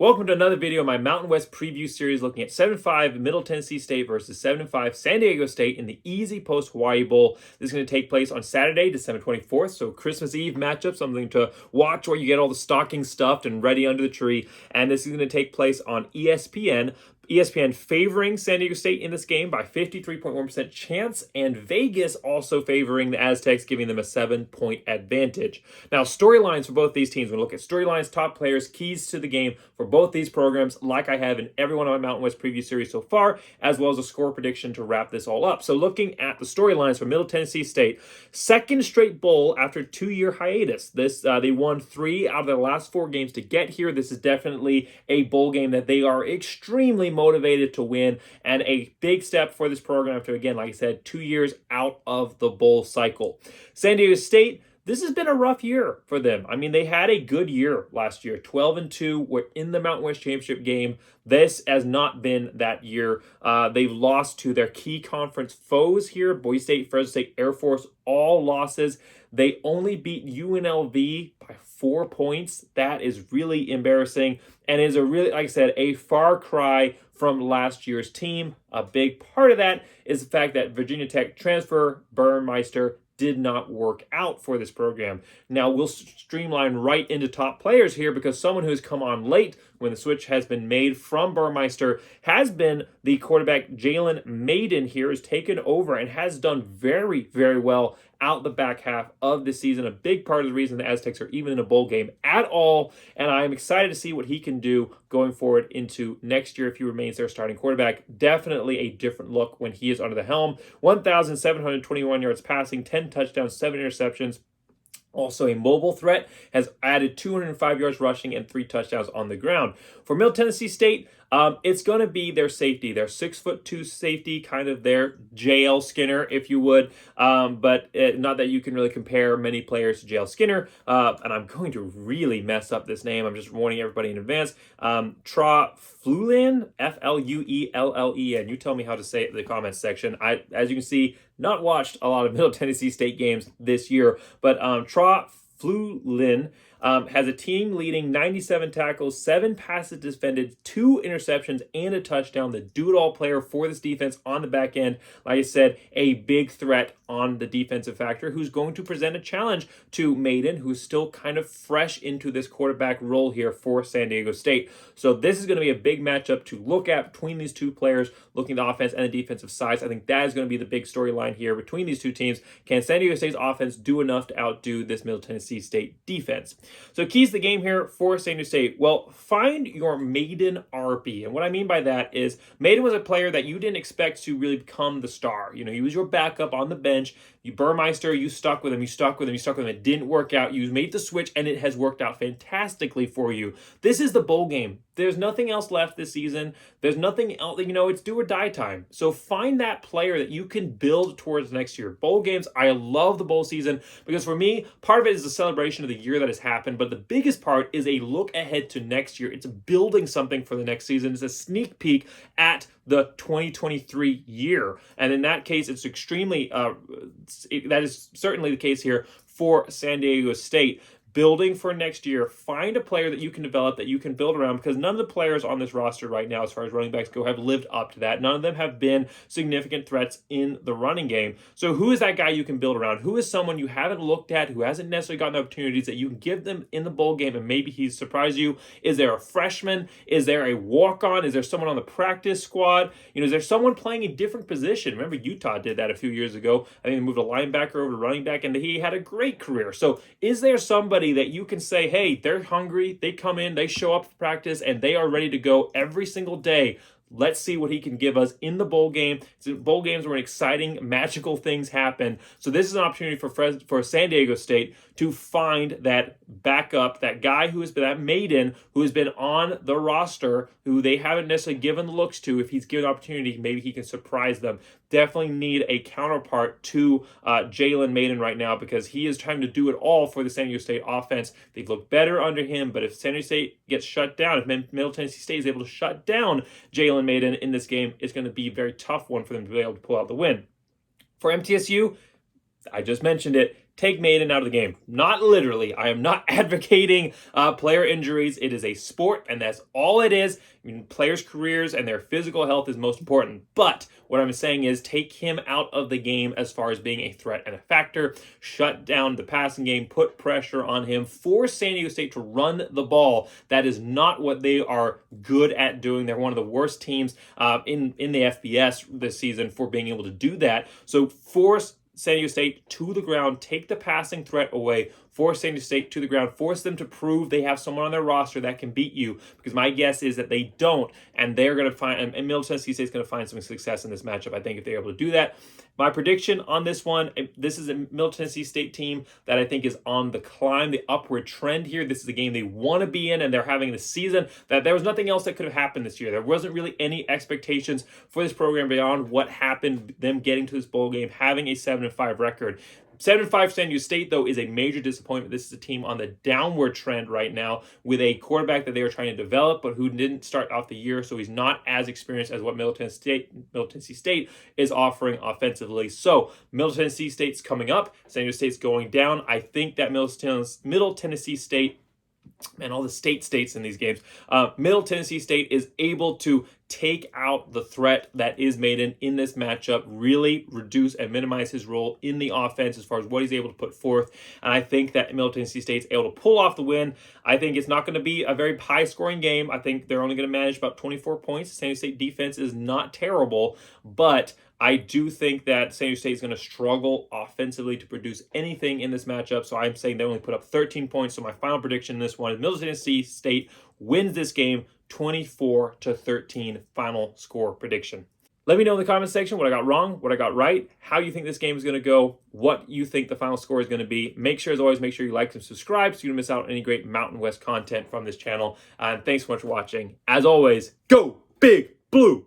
Welcome to another video of my Mountain West preview series looking at 7-5 Middle Tennessee State versus 7-5 San Diego State in the Easy Post Hawaii Bowl. This is going to take place on Saturday, December 24th, so Christmas Eve matchup, something to watch where you get all the stockings stuffed and ready under the tree. And this is going to take place on ESPN. ESPN favoring San Diego State in this game by 53.1% chance, and Vegas also favoring the Aztecs, giving them a 7-point advantage. Now, storylines for both these teams. We're going to look at storylines, top players, keys to the game for both these programs, like I have in every one of my Mountain West preview series so far, as well as a score prediction to wrap this all up. So looking at the storylines for Middle Tennessee State, second straight bowl after a 2-year hiatus. They won 3 out of their last 4 games to get here. This is definitely a bowl game that they are extremely motivated to win, and a big step for this program after, again, like I said, 2 years out of the bowl cycle. San Diego State, this has been a rough year for them. I mean, they had a good year last year. 12-2 were in the Mountain West Championship game. This has not been that year. They've lost to their key conference foes here, Boise State, Fresno State, Air Force, all losses. They only beat UNLV by 4 points. That is really embarrassing, and is a really, like I said, a far cry from last year's team. A big part of that is the fact that Virginia Tech transfer Burmeister did not work out for this program. Now, we'll streamline right into top players here, because someone who's come on late when the switch has been made from Burmeister has been the quarterback Jalen Maiden here, has taken over and has done very, very well out the back half of the season. A big part of the reason the Aztecs are even in a bowl game at all, and I am excited to see what he can do going forward into next year if he remains their starting quarterback. Definitely a different look when he is under the helm. 1,721 yards passing, 10 touchdowns, 7 interceptions. Also a mobile threat, has added 205 yards rushing and 3 touchdowns on the ground. For Middle Tennessee State, it's going to be their safety, their 6'2" safety, kind of their JL Skinner, if you would. But not that you can really compare many players to JL Skinner. And I'm going to really mess up this name. I'm just warning everybody in advance. Fluellen, F-L-U-E-L-L-E-N. You tell me how to say it in the comments section. As you can see, not watched a lot of Middle Tennessee State games this year, but Fluellen has a team leading 97 tackles, 7 passes defended, 2 interceptions, and a touchdown. The do-it-all player for this defense on the back end. Like I said, a big threat on the defensive factor, who's going to present a challenge to Maiden, who's still kind of fresh into this quarterback role here for San Diego State. So this is going to be a big matchup to look at between these two players, looking at the offense and the defensive sides. I think that is going to be the big storyline here between these two teams. Can San Diego State's offense do enough to outdo this Middle Tennessee State defense? So keys to the game here for San Diego State. Well, find your Maiden RB. And what I mean by that is Maiden was a player that you didn't expect to really become the star. You know, he was your backup on the bench. You Burmeister, you stuck with him. It didn't work out. You made the switch, and it has worked out fantastically for you. This is the bowl game. There's nothing else left this season. There's nothing else, it's do or die time. So find that player that you can build towards next year. Bowl games, I love the bowl season, because for me, part of it is the celebration of the year that has happened, but the biggest part is a look ahead to next year. It's building something for the next season. It's a sneak peek at the 2023 year. And in that case, it's extremely, that is certainly the case here for San Diego State. Building for next year, find a player that you can develop, that you can build around, because none of the players on this roster right now, as far as running backs go, have lived up to that. None of them have been significant threats in the running game. So who is that guy you can build around? Who is someone you haven't looked at, who hasn't necessarily gotten opportunities, that you can give them in the bowl game and maybe he's surprised you? Is there a freshman? Is there a walk-on? Is there someone on the practice squad? Is there someone playing a different position? Remember, Utah did that a few years ago. I think they moved a linebacker over to running back, and he had a great career. So is there somebody that you can say, hey, they're hungry, they come in, they show up for practice, and they are ready to go every single day? Let's see what he can give us in the bowl game. It's bowl games where exciting, magical things happen. So this is an opportunity for San Diego State to find that backup, that guy who has been, that Maiden, who has been on the roster, who they haven't necessarily given the looks to. If he's given an opportunity, maybe he can surprise them. Definitely need a counterpart to Jalen Maiden right now, because he is trying to do it all for the San Diego State offense. They've looked better under him, but if San Diego State gets shut down, if Middle Tennessee State is able to shut down Jalen Maiden in this game, it's going to be a very tough one for them to be able to pull out the win. For MTSU, I just mentioned it. Take Maiden out of the game. Not literally. I am not advocating player injuries. It is a sport, and that's all it is. I mean, players' careers and their physical health is most important. But what I'm saying is take him out of the game as far as being a threat and a factor. Shut down the passing game. Put pressure on him. Force San Diego State to run the ball. That is not what they are good at doing. They're one of the worst teams in the FBS this season for being able to do that. So force San Diego State to the ground, take the passing threat away, force San Diego State to the ground, force them to prove they have someone on their roster that can beat you, because my guess is that they don't, and they're going to find, and Middle Tennessee State's going to find some success in this matchup, I think, if they're able to do that. My prediction on this one, this is a Middle Tennessee State team that I think is on the climb, the upward trend here. This is a game they want to be in, and they're having the season that there was nothing else that could have happened this year. There wasn't really any expectations for this program beyond what happened, them getting to this bowl game, having a 7-5 record. 7-5 San Diego State, though, is a major disappointment. This is a team on the downward trend right now with a quarterback that they are trying to develop, but who didn't start off the year, so he's not as experienced as what Middle Tennessee State is offering offensively. So Middle Tennessee State's coming up. San Diego State's going down. I think that Middle Tennessee State, man, all the states in these games. Middle Tennessee State is able to take out the threat that is Maiden in this matchup, really reduce and minimize his role in the offense as far as what he's able to put forth. And I think that Middle Tennessee State's able to pull off the win. I think it's not going to be a very high-scoring game. I think they're only going to manage about 24 points. The San Diego State defense is not terrible, but I do think that San Diego State is going to struggle offensively to produce anything in this matchup, so I'm saying they only put up 13 points. So my final prediction in this one is Middle Tennessee State wins this game 24-13 final score prediction. Let me know in the comment section what I got wrong, what I got right, how you think this game is going to go, what you think the final score is going to be. Make sure, as always, make sure you like and subscribe so you don't miss out on any great Mountain West content from this channel. And thanks so much for watching. As always, go Big Blue!